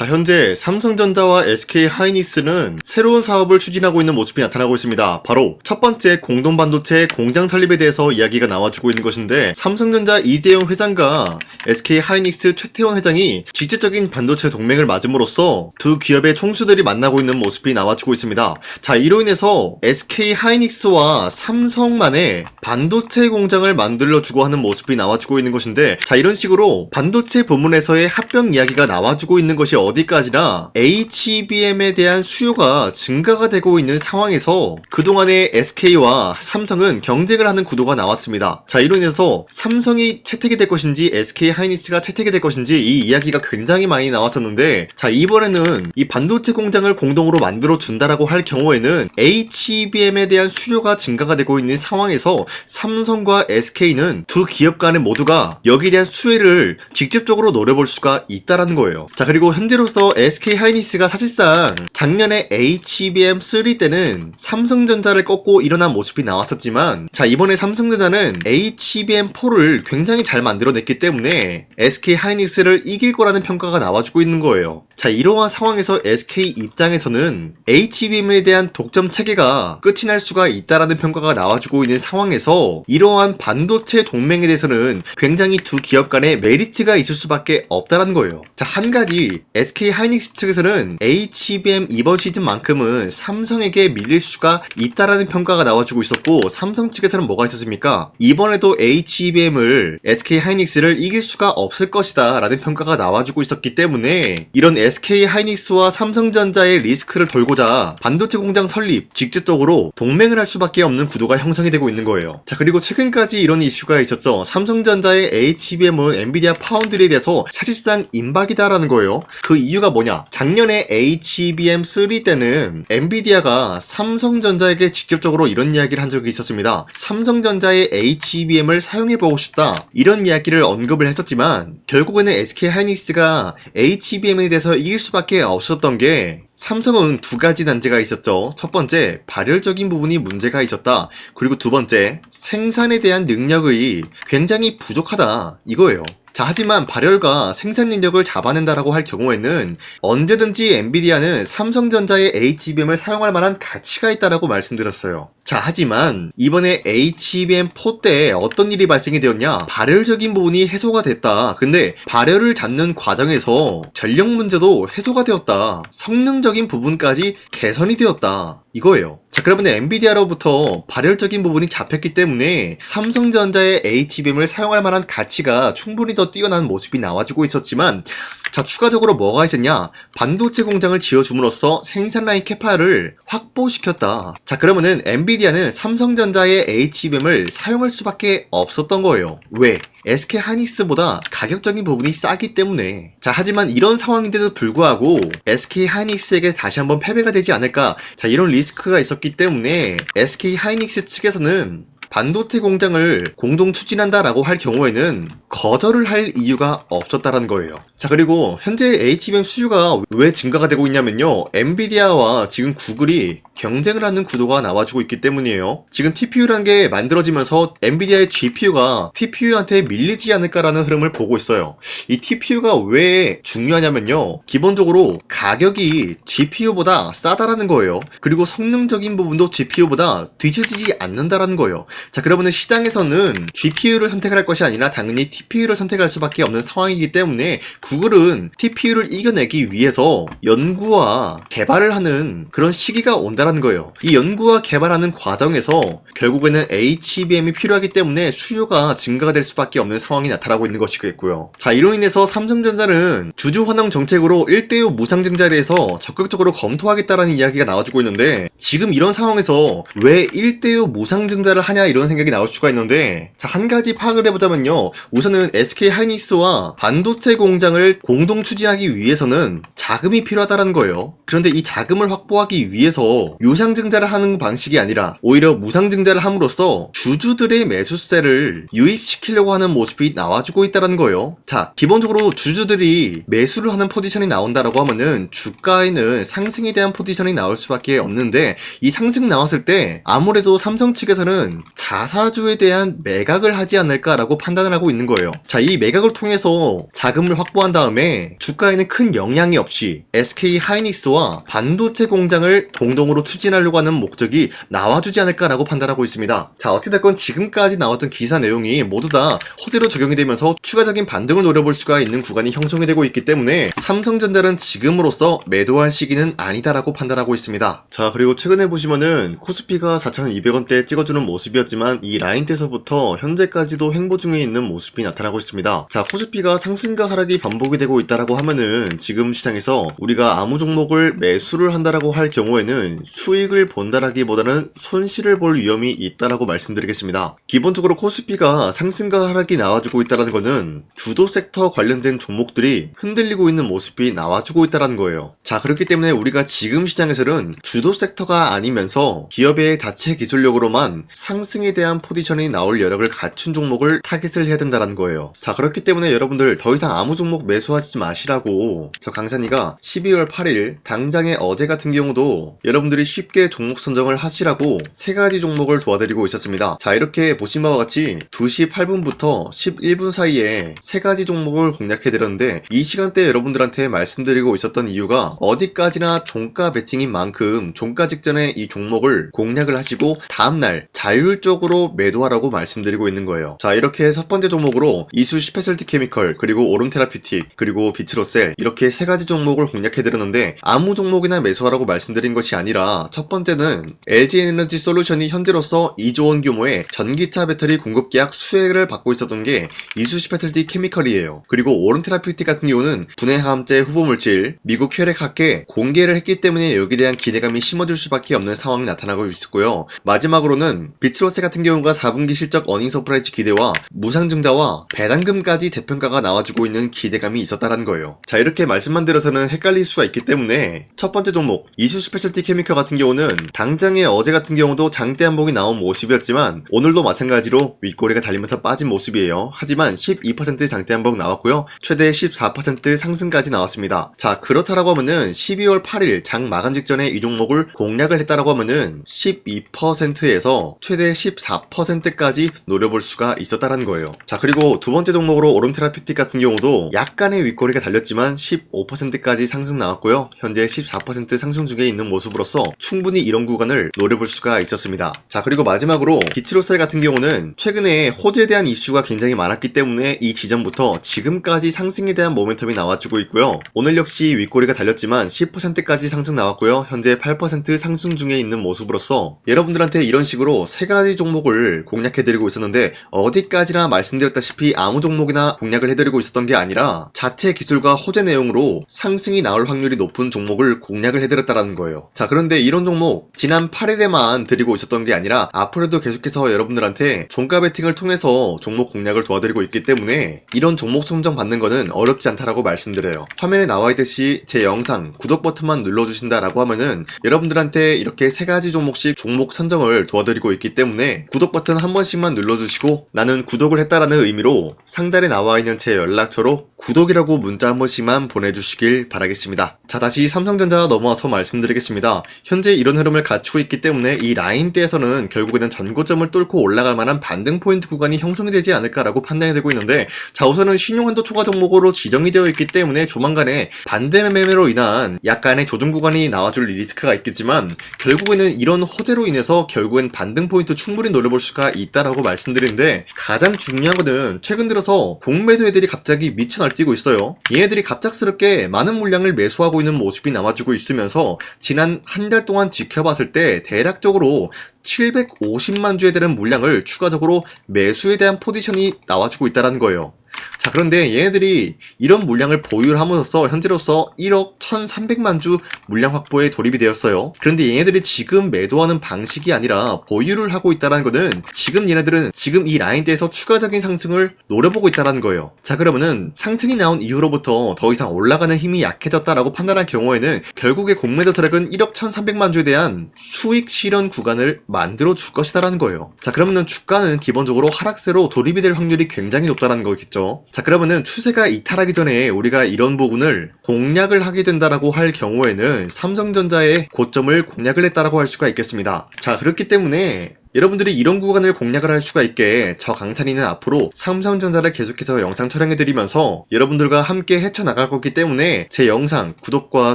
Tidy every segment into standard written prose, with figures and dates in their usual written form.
자, 현재 삼성전자와 SK하이닉스는 새로운 사업을 추진하고 있는 모습이 나타나고 있습니다. 바로 첫 번째 공동반도체 공장 설립에 대해서 이야기가 나와주고 있는 것인데, 삼성전자 이재용 회장과 SK하이닉스 최태원 회장이 직접적인 반도체 동맹을 맺음으로써 두 기업의 총수들이 만나고 있는 모습이 나와주고 있습니다. 자, 이로 인해서 SK하이닉스와 삼성만의 반도체 공장을 만들어주고 하는 모습이 나와주고 있는 것인데, 자, 이런 식으로 반도체 부문에서의 합병 이야기가 나와주고 있는 것이 어디까지나 HBM에 대한 수요가 증가가 되고 있는 상황에서 그동안의 SK와 삼성은 경쟁을 하는 구도가 나왔습니다. 자, 이로 인해서 삼성이 채택이 될 것인지 SK하이닉스가 채택이 될 것인지 이 이야기가 굉장히 많이 나왔었는데, 자, 이번에는 이 반도체 공장을 공동으로 만들어 준다라고 할 경우에는 HBM에 대한 수요가 증가가 되고 있는 상황에서 삼성과 SK는 두 기업 간에 모두가 여기에 대한 수혜를 직접적으로 노려볼 수가 있다라는 거예요. 자, 그리고 현재로서 SK하이닉스가 사실상 작년에 HBM3 때는 삼성전자를 꺾고 일어난 모습이 나왔었지만, 자, 이번에 삼성전자는 HBM4를 굉장히 잘 만들어냈기 때문에 SK하이닉스를 이길 거라는 평가가 나와주고 있는 거예요. 자, 이러한 상황에서 SK 입장에서는 HBM에 대한 독점 체계가 끝이 날 수가 있다라는 평가가 나와주고 있는 상황에서 이러한 반도체 동맹에 대해서는 굉장히 두 기업 간에 메리트가 있을 수밖에 없다라는 거예요. 자, 한 가지 SK하이닉스 측에서는 HBM 이번 시즌만큼은 삼성에게 밀릴 수가 있다라는 평가가 나와주고 있었고, 삼성 측에서는 뭐가 있었습니까? 이번에도 HBM을 SK하이닉스를 이길 수가 없을 것이다 라는 평가가 나와주고 있었기 때문에 이런 SK하이닉스와 삼성전자의 리스크를 돌고자 반도체 공장 설립, 직접적으로 동맹을 할 수밖에 없는 구도가 형성이 되고 있는 거예요. 자, 그리고 최근까지 이런 이슈가 있었죠. 삼성전자의 HBM은 엔비디아 파운드리에 대해서 사실상 임박이다라는 거예요. 그 이유가 뭐냐? 작년에 HBM3 때는 엔비디아가 삼성전자에게 직접적으로 이런 이야기를 한 적이 있었습니다. 삼성전자의 HBM을 사용해보고 싶다, 이런 이야기를 언급을 했었지만 결국에는 SK하이닉스가 HBM에 대해서 이길 수밖에 없었던 게, 삼성은 두 가지 난제가 있었죠. 첫 번째, 발열적인 부분이 문제가 있었다. 그리고 두 번째, 생산에 대한 능력이 굉장히 부족하다, 이거예요. 자, 하지만 발열과 생산 능력을 잡아낸다라고 할 경우에는 언제든지 엔비디아는 삼성전자의 HBM을 사용할 만한 가치가 있다라고 말씀드렸어요. 자, 하지만 이번에 HBM4 때 어떤 일이 발생이 되었냐? 발열적인 부분이 해소가 됐다. 근데 발열을 잡는 과정에서 전력 문제도 해소가 되었다. 성능적인 부분까지 개선이 되었다, 이거예요. 자, 그러면 엔비디아로부터 발열적인 부분이 잡혔기 때문에 삼성전자의 HBM을 사용할 만한 가치가 충분히 더 뛰어난 모습이 나와주고 있었지만, 자, 추가적으로 뭐가 있었냐? 반도체 공장을 지어줌으로써 생산 라인 캐파를 확보시켰다. 자, 그러면은 엔비디아는 삼성전자의 HBM을 사용할 수밖에 없었던 거예요. 왜? SK하이닉스보다 가격적인 부분이 싸기 때문에. 자, 하지만 이런 상황인데도 불구하고 SK하이닉스에게 다시 한번 패배가 되지 않을까, 자, 이런 리스크가 있었기 때문에 SK하이닉스 측에서는 반도체 공장을 공동 추진한다라고 할 경우에는 거절을 할 이유가 없었다라는 거예요. 자, 그리고 현재 HBM 수요가 왜 증가가 되고 있냐면요, 엔비디아와 지금 구글이 경쟁을 하는 구도가 나와주고 있기 때문이에요. 지금 TPU라는 게 만들어지면서 엔비디아의 GPU가 TPU한테 밀리지 않을까라는 흐름을 보고 있어요. 이 TPU가 왜 중요하냐면요, 기본적으로 가격이 GPU보다 싸다라는 거예요. 그리고 성능적인 부분도 GPU보다 뒤처지지 않는다라는 거예요. 자, 그러면 시장에서는 GPU를 선택할 것이 아니라 당연히 TPU를 선택할 수밖에 없는 상황이기 때문에 구글은 TPU를 이겨내기 위해서 연구와 개발을 하는 그런 시기가 온다라는 거예요. 이 연구와 개발하는 과정에서 결국에는 HBM이 필요하기 때문에 수요가 증가가 될 수밖에 없는 상황이 나타나고 있는 것이겠고요. 자, 이로 인해서 삼성전자는 주주환원 정책으로 1대5 무상증자에 대해서 적극적으로 검토하겠다라는 이야기가 나와주고 있는데, 지금 이런 상황에서 왜 1대5 무상증자를 하냐, 이런 생각이 나올 수가 있는데, 자, 한 가지 파악을 해보자면요, 우선은 SK하이닉스와 반도체 공장을 공동 추진하기 위해서는 자금이 필요하다는 거예요. 그런데 이 자금을 확보하기 위해서 유상증자를 하는 방식이 아니라 오히려 무상증자를 함으로써 주주들의 매수세를 유입시키려고 하는 모습이 나와주고 있다는 거예요. 자, 기본적으로 주주들이 매수를 하는 포지션이 나온다라고 하면은 주가에는 상승에 대한 포지션이 나올 수밖에 없는데, 이 상승 나왔을 때 아무래도 삼성 측에서는 자사주에 대한 매각을 하지 않을까라고 판단을 하고 있는 거예요. 자, 이 매각을 통해서 자금을 확보한 다음에 주가에는 큰 영향이 없이 SK 하이닉스와 반도체 공장을 공동으로 추진하려고 하는 목적이 나와주지 않을까라고 판단하고 있습니다. 자, 어찌됐건 지금까지 나왔던 기사 내용이 모두 다 호재로 적용이 되면서 추가적인 반등을 노려볼 수가 있는 구간이 형성이 되고 있기 때문에 삼성전자는 지금으로서 매도할 시기는 아니다라고 판단하고 있습니다. 자, 그리고 최근에 보시면은 코스피가 4,200원대 찍어주는 모습이었지만 이 라인대에서부터 현재까지도 횡보 중에 있는 모습이 나타나고 있습니다. 자, 코스피가 상승과 하락이 반복이 되고 있다라고 하면은 지금 시장에서 우리가 아무 종목을 매수를 한다라고 할 경우에는 수익을 본다라기보다는 손실을 볼 위험이 있다라고 말씀드리겠습니다. 기본적으로 코스피가 상승과 하락이 나와주고 있다는 것은 주도 섹터 관련된 종목들이 흔들리고 있는 모습이 나와주고 있다는 거예요. 자, 그렇기 때문에 우리가 지금 시장에서는 주도 섹터가 아니면서 기업의 자체 기술력으로만 상승에 대한 포지션이 나올 여력을 갖춘 종목을 타겟을 해야 된다는 거예요. 자, 그렇기 때문에 여러분들 더 이상 아무 종목 매수하지 마시라고 저 강산이가 12월 8일 당장의 어제 같은 경우도 여러분들이 쉽게 종목 선정을 하시라고 3가지 종목을 도와드리고 있었습니다. 자, 이렇게 보신 바와 같이 2시 8분부터 11분 사이에 3가지 종목을 공략해드렸는데 이 시간대에 여러분들한테 말씀드리고 있었던 이유가 어디까지나 종가 베팅인 만큼 종가 직전에 이 종목을 공략을 하시고 다음날 자율적으로 매도하라고 말씀드리고 있는 거예요. 자, 이렇게 첫 번째 종목으로 이수 스페셜티 케미컬, 그리고 오름 테라피틱, 그리고 비츠로셀 이렇게 3가지 종목을 공략해드렸는데 아무 종목이나 매수하라고 말씀드린 것이 아니라 첫 번째는 LG에너지 솔루션이 현재로서 2조 원 규모의 전기차 배터리 공급 계약 수혜를 받고 있었던 게 이수 스페셜티 케미컬이에요. 그리고 오름 테라피틱 같은 경우는 분해화합제 후보물질 미국 혈액학회 공개를 했기 때문에 여기에 대한 기대감이 심어질 수밖에 없는 상황이 나타나고 있었고요. 마지막으로는 비츠로셀 같은 경우가 4분기 실적 어닝 서프라이즈 기대와 무상증자와 배당금까지 대평가가 나와주고 있는 기대감이 있었다는 거예요. 자, 이렇게 말씀만 드려서는 헷갈릴 수가 있기 때문에 첫 번째 종목 이수 스페셜티 케미컬 같은 경우는 당장의 어제 같은 경우도 장대 한봉이 나온 모습이었지만 오늘도 마찬가지로 윗꼬리가 달리면서 빠진 모습이에요. 하지만 12% 장대 한봉 나왔고요. 최대 14% 상승까지 나왔습니다. 자, 그렇다라고 하면은 12월 8일 장 마감 직전에 이 종목을 공략을 했다라고 하면은 12%에서 최대 14%까지 노려볼 수가 있었다는 거예요. 자, 그리고 두 번째 종목으로 오름 테라피틱 같은 경우도 약간의 윗꼬리가 달렸지만 15%까지 상승 나왔고요. 현재 14% 상승 중에 있는 모습으로서 충분히 이런 구간을 노려볼 수가 있었습니다. 자, 그리고 마지막으로 비츠로셀 같은 경우는 최근에 호재에 대한 이슈가 굉장히 많았기 때문에 이 지점부터 지금까지 상승에 대한 모멘텀이 나와주고 있고요. 오늘 역시 윗꼬리가 달렸지만 10%까지 상승 나왔고요. 현재 8% 상승 중에 있는 모습으로서 여러분들한테 이런 식으로 3가지 종목을 공략해드리고 있었는데 어디까지나 말씀드렸다시피 아무 종목이나 공략을 해드리고 있었던 게 아니라 자체 기술과 호재 내용으로 상승이 나올 확률이 높은 종목을 공략을 해드렸다는 거예요. 자, 그런데 이런 종목 지난 8일에만 드리고 있었던 게 아니라 앞으로도 계속해서 여러분들한테 종가 베팅을 통해서 종목 공략을 도와드리고 있기 때문에 이런 종목 선정 받는 거는 어렵지 않다라고 말씀드려요. 화면에 나와 있듯이 제 영상 구독 버튼만 눌러주신다라고 하면은 여러분들한테 이렇게 3가지 종목씩 종목 선정을 도와드리고 있기 때문에 구독 버튼 한 번씩만 눌러주시고 나는 구독을 했다라는 의미로 상단에 나와 있는 제 연락처로 구독이라고 문자 한 번씩만 보내주시길 바라겠습니다. 자, 다시 삼성전자 넘어와서 말씀드리겠습니다. 현재 이런 흐름을 갖추고 있기 때문에 이 라인대에서는 결국에는 전고점을 뚫고 올라갈 만한 반등 포인트 구간이 형성이 되지 않을까라고 판단이 되고 있는데, 자, 우선은 신용한도 초과 종목으로 지정이 되어 있기 때문에 조만간에 반대 매매로 인한 약간의 조정 구간이 나와줄 리스크가 있겠지만 결국에는 이런 호재로 인해서 결국엔 반등 포인트 충분히 노려볼 수가 있다라고 말씀드리는데, 가장 중요한 거는 최근 들어서 공매도 애들이 갑자기 미쳐 날뛰고 있어요. 얘네들이 갑작스럽게 많은 물량을 매수하고 있는 모습이 나와주고 있으면서 지난 한 달 동안 지켜봤을 때 대략적으로 750만 주에 되는 물량을 추가적으로 매수에 대한 포지션이 나와주고 있다는 거예요. 자, 그런데 얘네들이 이런 물량을 보유를 함으로써 현재로서 1억 1300만 주 물량 확보에 돌입이 되었어요. 그런데 얘네들이 지금 매도하는 방식이 아니라 보유를 하고 있다는 것은 지금 얘네들은 지금 이 라인대에서 추가적인 상승을 노려보고 있다는 거예요. 자, 그러면은 상승이 나온 이후로부터 더 이상 올라가는 힘이 약해졌다라고 판단한 경우에는 결국에 공매도 트랙은 1억 1300만 주에 대한 수익 실현 구간을 만들어 줄 것이다라는 거예요. 자, 그러면은 주가는 기본적으로 하락세로 돌입이 될 확률이 굉장히 높다는 거겠죠. 자, 그러면은 추세가 이탈하기 전에 우리가 이런 부분을 공략을 하게 된다라고 할 경우에는 삼성전자의 고점을 공략을 했다라고 할 수가 있겠습니다. 자, 그렇기 때문에 여러분들이 이런 구간을 공략을 할 수가 있게 저 강찬이는 앞으로 삼성전자를 계속해서 영상 촬영해드리면서 여러분들과 함께 헤쳐나갈 거기 때문에 제 영상 구독과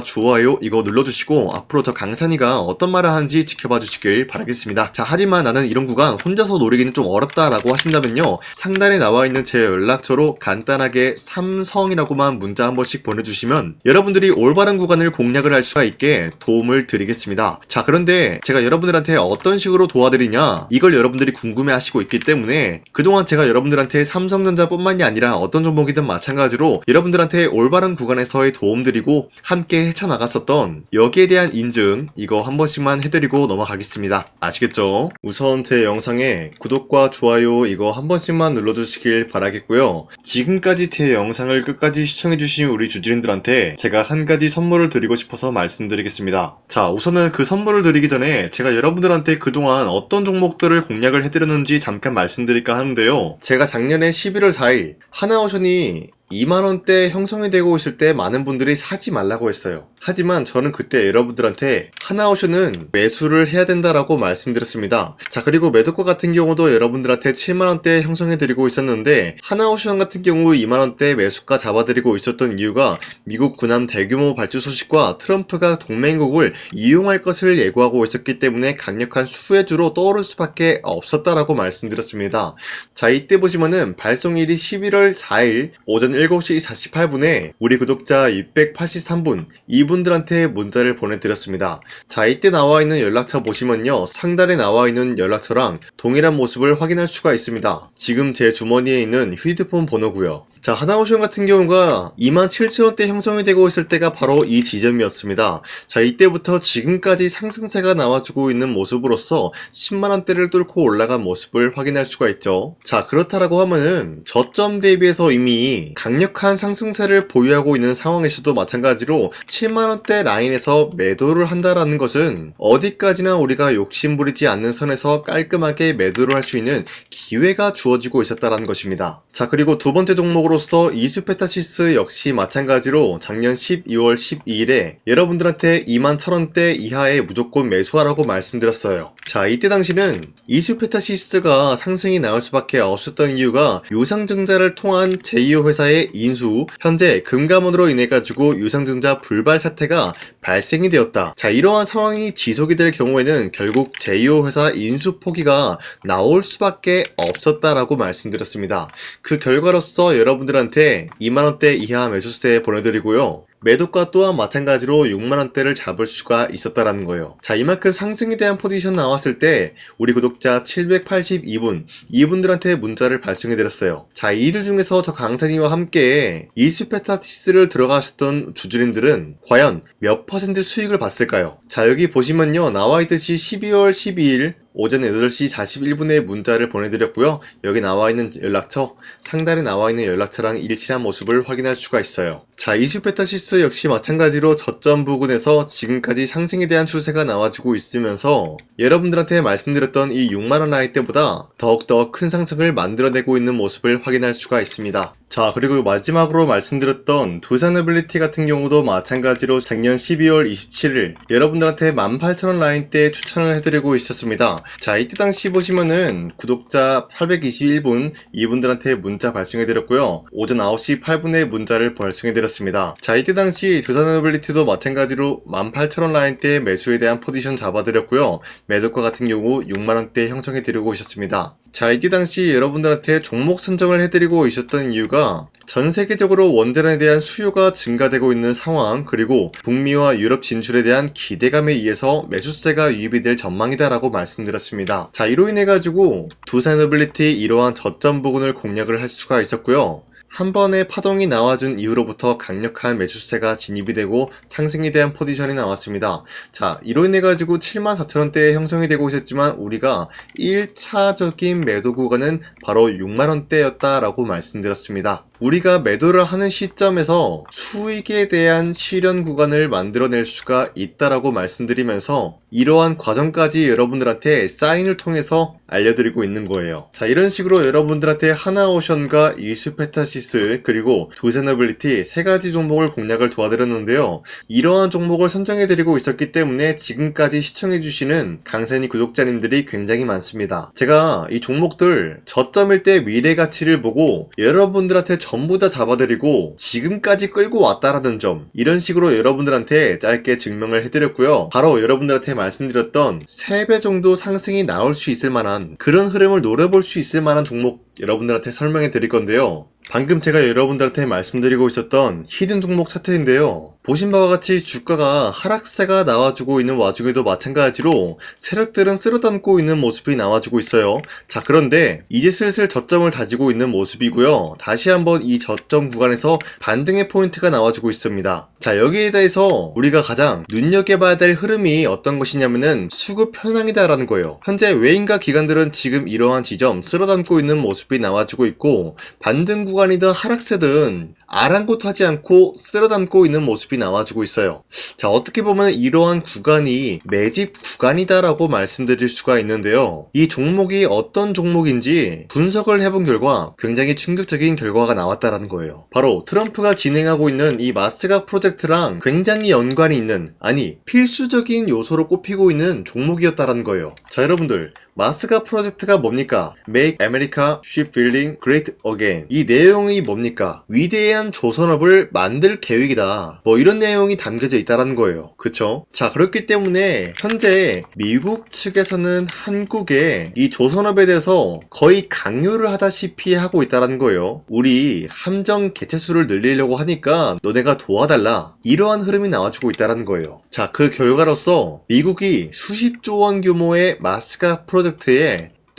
좋아요 이거 눌러주시고 앞으로 저 강찬이가 어떤 말을 하는지 지켜봐 주시길 바라겠습니다. 자, 하지만 나는 이런 구간 혼자서 노리기는 좀 어렵다라고 하신다면요, 상단에 나와 있는 제 연락처로 간단하게 삼성이라고만 문자 한 번씩 보내주시면 여러분들이 올바른 구간을 공략을 할 수가 있게 도움을 드리겠습니다. 자, 그런데 제가 여러분들한테 어떤 식으로 도와드리냐, 이걸 여러분들이 궁금해 하시고 있기 때문에 그동안 제가 여러분들한테 삼성전자 뿐만이 아니라 어떤 종목이든 마찬가지로 여러분들한테 올바른 구간에서의 도움드리고 함께 헤쳐나갔었던 여기에 대한 인증 이거 한 번씩만 해드리고 넘어가겠습니다. 아시겠죠? 우선 제 영상에 구독과 좋아요 이거 한 번씩만 눌러주시길 바라겠고요. 지금까지 제 영상을 끝까지 시청해주신 우리 주주님들한테 제가 한 가지 선물을 드리고 싶어서 말씀드리겠습니다. 자, 우선은 그 선물을 드리기 전에 제가 여러분들한테 그동안 어떤 종목들을 공략을 해드렸는지 잠깐 말씀드릴까 하는데요. 제가 작년에 11월 4일 하나오션이 2만원대 형성이 되고 있을 때 많은 분들이 사지 말라고 했어요. 하지만 저는 그때 여러분들한테 하나오션은 매수를 해야 된다라고 말씀드렸습니다. 자, 그리고 매도가 같은 경우도 여러분들한테 7만원대 형성해드리고 있었는데 하나오션 같은 경우 2만원대 매수가 잡아드리고 있었던 이유가 미국 군함 대규모 발주 소식과 트럼프가 동맹국을 이용할 것을 예고하고 있었기 때문에 강력한 수혜주로 떠오를 수밖에 없었다라고 말씀드렸습니다. 자, 이때 보시면은 발송일이 11월 4일 오전 7시 48분에 우리 구독자 283분 이분들한테 문자를 보내드렸습니다. 자, 이때 나와있는 연락처 보시면요, 상단에 나와있는 연락처랑 동일한 모습을 확인할 수가 있습니다. 지금 제 주머니에 있는 휴대폰 번호고요. 자, 하나오션 같은 경우가 27,000원대 형성이 되고 있을 때가 바로 이 지점이었습니다. 자, 이때부터 지금까지 상승세가 나와주고 있는 모습으로서 10만원대를 뚫고 올라간 모습을 확인할 수가 있죠. 자, 그렇다라고 하면은 저점 대비해서 이미 강력한 상승세를 보유하고 있는 상황에서도 마찬가지로 7만원대 라인에서 매도를 한다라는 것은 어디까지나 우리가 욕심부리지 않는 선에서 깔끔하게 매도를 할 수 있는 기회가 주어지고 있었다라는 것입니다. 자, 그리고 두 번째 종목으로서 이수페타시스 역시 마찬가지로 작년 12월 12일에 여러분들한테 21,000원대 이하에 무조건 매수하라고 말씀드렸어요. 자, 이때 당시는 이수페타시스가 상승이 나올 수밖에 없었던 이유가 유상증자를 통한 제2호 회사의 인수, 현재 금감원으로 인해 가지고 유상증자 불발 사태가 발생이 되었다. 자, 이러한 상황이 지속이 될 경우에는 결국 제2호 회사 인수 포기가 나올 수밖에 없었다라고 말씀드렸습니다. 그 결과로서 여러분들한테 2만원대 이하 매수세 보내드리고요, 매도가 또한 마찬가지로 6만원대를 잡을 수가 있었다라는 거예요. 자, 이만큼 상승에 대한 포지션 나왔을 때 우리 구독자 782분 이분들한테 문자를 발송해드렸어요. 자, 이들 중에서 저 강찬이와 함께 이수페타시스를 들어가셨던 주주님들은 과연 몇 퍼센트 수익을 봤을까요? 자, 여기 보시면요, 나와있듯이 12월 12일 오전 8시 41분에 문자를 보내드렸고요. 여기 나와있는 연락처, 상단에 나와있는 연락처랑 일치한 모습을 확인할 수가 있어요. 자, 이수페타시스 역시 마찬가지로 저점 부근에서 지금까지 상승에 대한 추세가 나와주고 있으면서 여러분들한테 말씀드렸던 이 6만원 라인 때보다 더욱더 큰 상승을 만들어내고 있는 모습을 확인할 수가 있습니다. 자, 그리고 마지막으로 말씀드렸던 두산에빌리티 같은 경우도 마찬가지로 작년 12월 27일 여러분들한테 18,000원 라인 때 추천을 해드리고 있었습니다. 자, 이때 당시 보시면은 구독자 821분 이분들한테 문자 발송해드렸고요, 오전 9시 8분에 문자를 발송해드렸습니다. 자, 이때 당시 두산에빌리티도 마찬가지로 18,000원 라인 때 매수에 대한 포지션 잡아드렸고요, 매도가 같은 경우 6만원대 형성해드리고 있었습니다. 자, 이때 당시 여러분들한테 종목 선정을 해드리고 있었던 이유가 전 세계적으로 원전에 대한 수요가 증가되고 있는 상황, 그리고 북미와 유럽 진출에 대한 기대감에 의해서 매수세가 유입이 될 전망이다라고 말씀드렸습니다. 자, 이로 인해 가지고 두산에빌리티 이러한 저점 부근을 공략을 할 수가 있었고요, 한 번의 파동이 나와준 이후로부터 강력한 매수세가 진입이 되고 상승에 대한 포지션이 나왔습니다. 자, 이로 인해 가지고 74,000원대에 형성이 되고 있었지만 우리가 1차적인 매도 구간은 바로 6만원대였다라고 말씀드렸습니다. 우리가 매도를 하는 시점에서 수익에 대한 실현 구간을 만들어낼 수가 있다라고 말씀드리면서 이러한 과정까지 여러분들한테 사인을 통해서 알려드리고 있는 거예요. 자, 이런 식으로 여러분들한테 하나오션과 이슈페타시스 그리고 두세너빌리티 세 가지 종목을 공략을 도와드렸는데요. 이러한 종목을 선정해드리고 있었기 때문에 지금까지 시청해주시는 강세니 구독자님들이 굉장히 많습니다. 제가 이 종목들 저점일 때 미래 가치를 보고 여러분들한테 전부 다 잡아드리고 지금까지 끌고 왔다라는 점, 이런 식으로 여러분들한테 짧게 증명을 해드렸고요. 바로 여러분들한테 말씀드렸던 3배 정도 상승이 나올 수 있을 만한 그런 흐름을 노려볼 수 있을 만한 종목 여러분들한테 설명해 드릴 건데요. 방금 제가 여러분들한테 말씀드리고 있었던 히든 종목 차트인데요. 보신 바와 같이 주가가 하락세가 나와주고 있는 와중에도 마찬가지로 세력들은 쓸어담고 있는 모습이 나와주고 있어요. 자, 그런데 이제 슬슬 저점을 다지고 있는 모습이고요. 다시 한번 이 저점 구간에서 반등의 포인트가 나와주고 있습니다. 자, 여기에 대해서 우리가 가장 눈여겨봐야 될 흐름이 어떤 것이냐면은 수급 현황이다라는 거예요. 현재 외인과 기관들은 지금 이러한 지점 쓸어담고 있는 모습이 나와주고 있고, 반등 구간이든 하락세든 아랑곳하지 않고 쓸어담고 있는 모습이 나와주고 있어요. 자, 어떻게 보면 이러한 구간이 매집 구간이다라고 말씀드릴 수가 있는데요. 이 종목이 어떤 종목인지 분석을 해본 결과 굉장히 충격적인 결과가 나왔다라는 거예요. 바로 트럼프가 진행하고 있는 이 마스가 프로젝트랑 굉장히 연관이 있는, 아니 필수적인 요소로 꼽히고 있는 종목이었다라는 거예요. 자, 여러분들, 마스가 프로젝트가 뭡니까? Make America Shipbuilding Great Again. 이 내용이 뭡니까? 위대한 조선업을 만들 계획이다. 뭐 이런 내용이 담겨져 있다는 거예요. 그쵸? 자, 그렇기 때문에 현재 미국 측에서는 한국에 이 조선업에 대해서 거의 강요를 하다시피 하고 있다는 거예요. 우리 함정 개체수를 늘리려고 하니까 너네가 도와달라. 이러한 흐름이 나와주고 있다는 거예요. 자, 그 결과로서 미국이 수십조 원 규모의 마스가 프로젝트에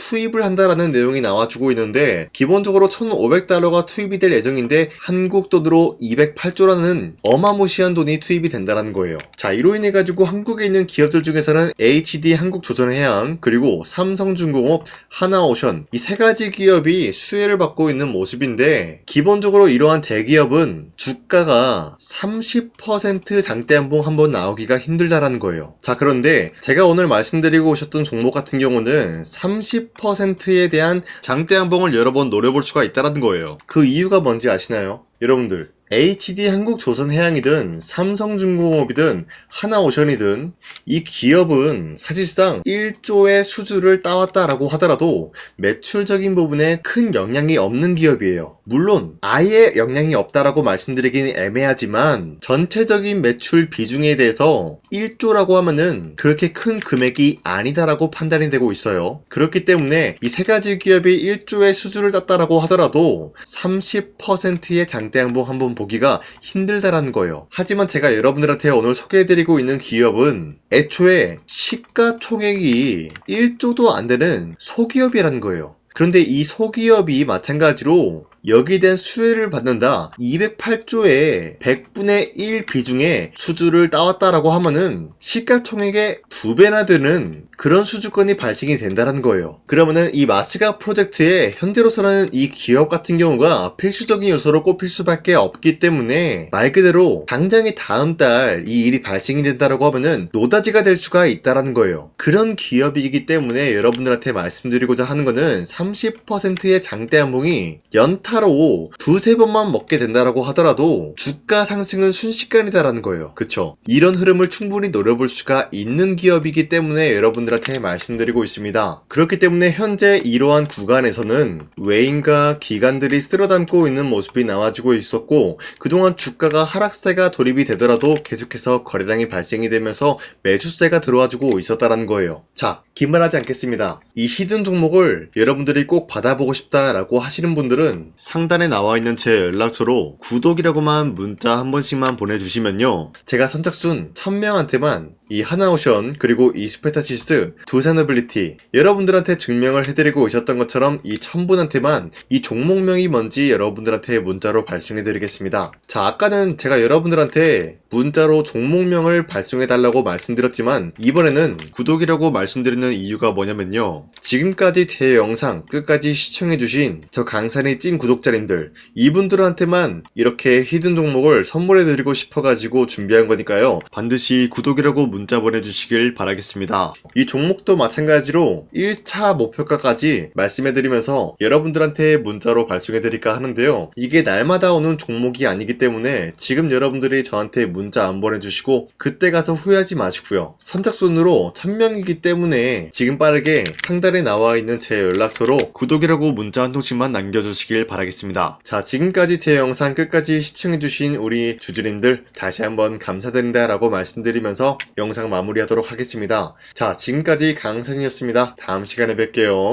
투입을 한다라는 내용이 나와주고 있는데, 기본적으로 1,500달러가 투입이 될 예정인데 한국 돈으로 208조라는 어마무시한 돈이 투입이 된다는 거예요. 자, 이로 인해 가지고 한국에 있는 기업들 중에서는 HD 한국조선해양, 그리고 삼성중공업, 하나오션, 이 세 가지 기업이 수혜를 받고 있는 모습인데, 기본적으로 이러한 대기업은 주가가 30% 장대한봉 한번 나오기가 힘들다라는 거예요. 자, 그런데 제가 오늘 말씀드리고 오셨던 종목 같은 경우는 30%에 대한 장대한봉을 여러 번 노려볼 수가 있다는 거예요. 그 이유가 뭔지 아시나요? 여러분들, HD 한국조선해양이든 삼성중공업이든 하나오션이든 이 기업은 사실상 1조의 수주를 따왔다라고 하더라도 매출적인 부분에 큰 영향이 없는 기업이에요. 물론 아예 영향이 없다라고 말씀드리기는 애매하지만 전체적인 매출 비중에 대해서 1조라고 하면은 그렇게 큰 금액이 아니다라고 판단이 되고 있어요. 그렇기 때문에 이 세 가지 기업이 1조의 수주를 땄다라고 하더라도 30%의 장대양봉 한번 보기가 힘들다라는 거예요. 하지만 제가 여러분들한테 오늘 소개해드리고 있는 기업은 애초에 시가총액이 1조도 안 되는 소기업이라는 거예요. 그런데 이 소기업이 마찬가지로 여기에 대한 수혜를 받는다, 208조의 100분의 1 비중의 수주를 따왔다라고 하면은 시가총액의 2배나 되는 그런 수주권이 발생이 된다는 거예요. 그러면은 이 마스가 프로젝트에 현재로서는 이 기업 같은 경우가 필수적인 요소로 꼽힐 수밖에 없기 때문에 말 그대로 당장의 다음 달 이 일이 발생이 된다라고 하면은 노다지가 될 수가 있다라는 거예요. 그런 기업이기 때문에 여러분들한테 말씀드리고자 하는 거는 30%의 장대한봉이 연타로 두세 번만 먹게 된다라고 하더라도 주가 상승은 순식간이다라는 거예요. 그쵸? 이런 흐름을 충분히 노려볼 수가 있는 기업이기 때문에 여러분들한테 말씀드리고 있습니다. 그렇기 때문에 현재 이러한 구간에서는 외인과 기관들이 쓸어담고 있는 모습이 나와주고 있었고, 그동안 주가가 하락세가 돌입이 되더라도 계속해서 거래량이 발생이 되면서 매수세가 들어와주고 있었다는 거예요. 자, 긴말하지 않겠습니다. 이 히든 종목을 여러분들이 꼭 받아보고 싶다라고 하시는 분들은 상단에 나와있는 제 연락처로 구독이라고만 문자 한 번씩만 보내주시면요, 제가 선착순 1000명한테만 이 하나오션 그리고 이 스페타시스 두 산어빌리티 여러분들한테 증명을 해드리고 있었던 것처럼 이 1000분한테만 이 종목명이 뭔지 여러분들한테 문자로 발송해드리겠습니다. 자, 아까는 제가 여러분들한테 문자로 종목명을 발송해달라고 말씀드렸지만 이번에는 구독이라고 말씀드리는 이유가 뭐냐면요, 지금까지 제 영상 끝까지 시청해주신 저 강산이 찐 구독자님들, 이분들한테만 이렇게 히든 종목을 선물해드리고 싶어가지고 준비한 거니까요, 반드시 구독이라고 문자 보내주시길 바라겠습니다. 이 종목도 마찬가지로 1차 목표가까지 말씀해드리면서 여러분들한테 문자로 발송해드릴까 하는데요, 이게 날마다 오는 종목이 아니기 때문에 지금 여러분들이 저한테 문자 안 보내주시고 그때 가서 후회하지 마시고요, 선착순으로 1000명이기 때문에 지금 빠르게 상단에 나와 있는 제 연락처로 구독이라고 문자 한 통씩만 남겨주시길 바라겠습니다. 자, 지금까지 제 영상 끝까지 시청해주신 우리 주주님들 다시 한번 감사드린다 라고 말씀드리면서 영상 마무리하도록 하겠습니다. 자, 지금까지 강산이었습니다. 다음 시간에 뵐게요.